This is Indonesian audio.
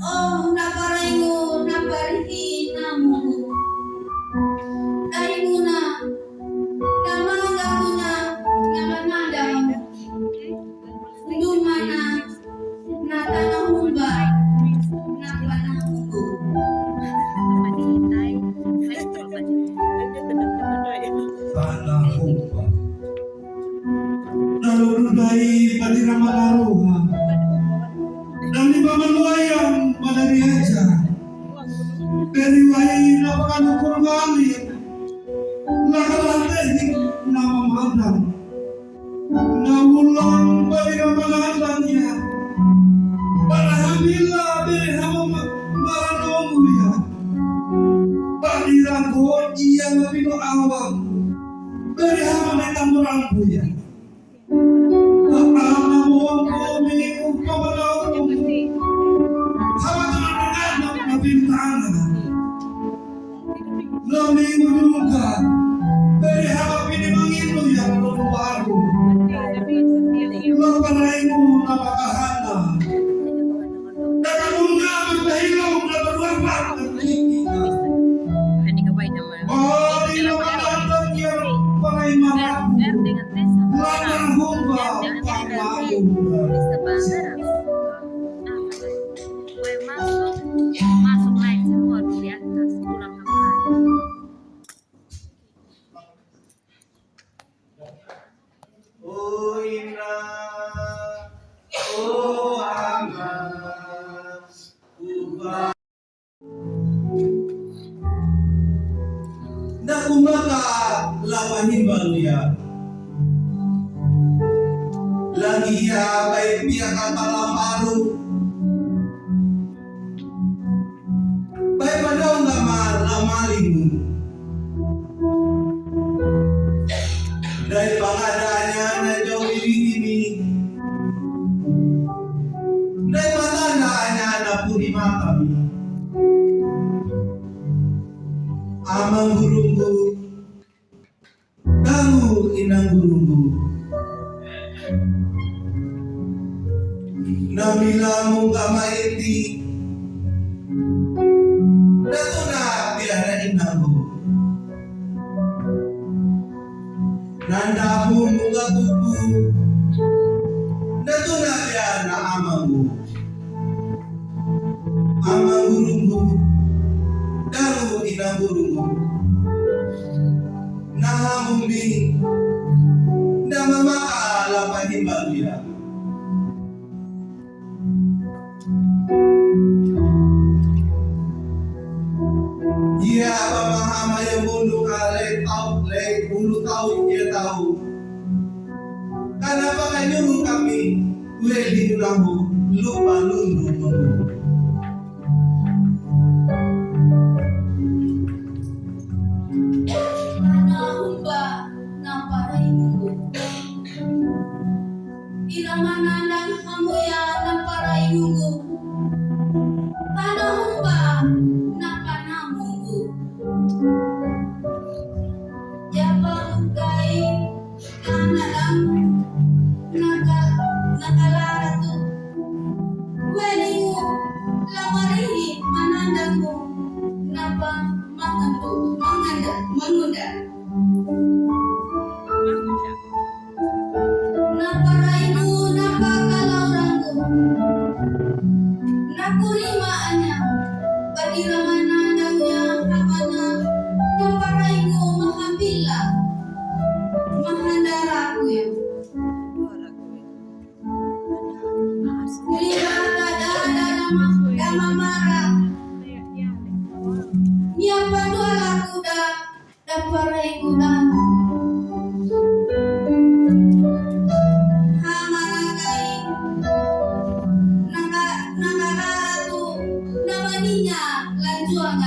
Oh, naparaingo, naparihin na mo. Dahil muna, namaga mo na, namanada mo. Dumana, natanahon ba, napanahon ko. Panahon ba? Nalulunay paniramalaro. Nang di ba manuay ang malariadya? Pero ay napakanukul kami. Nakalantay na mamadang. Namulang paniramalala niya. Para hamila hamang maranong niya. Panirago iya mapinuawang. Pero hamang may tamurang po yan. Nakama mo ang kumingong kamalaw mo. Habang nananan ng mabintangan. Namingulong ka. Pero habang pinimangin mo yan ng baro. Maparay mo napakahana. Nakamuna ang dahilaw na barwapak ng kikita. Oh, di naman ang yan paray mga. Lanahon ba panglaon ba? Masuk naik semua di atas tulang kepala. Oh ina, oh ama, ubah. Na kumaka lawahin balia. Lagi ya baik pihak kalamaro. Baik pada lamaling. Dari pangadanya na jauh ini. Dari matandanya na puri makam. Amang gurunggu, kamu inang gurunggu. Nabila mong kamaiti, nato na biara inang mo. Nanda mo mga bubu, nato na biara amang mo. Amang gurunggu, kamu inang gurunggu. Nahamumi, namamakaalapahin bagya. Dia pemahama yang bulu kali bulu tahu dia tahu. Kenapa kan nyuruh kami gue di lambu lupa lundu. Panahon ba, naparaingo ko. Ilamananang amuya, naparaingo ko. Panahon ba, napanahon ko. Yabang kay kanalang nakalara to. Pwede mo lamarihi manandang mo napa mangunda. Naparay mo napakalauran ko. Nakurimaan niya. Pagiraman na niya kapana naparay mo makabila. Mahandara ko yan. Kulirata dada damamara. Niya padwala kuda naparay kuda. Hamaragay nakaratu namaninya lanjuang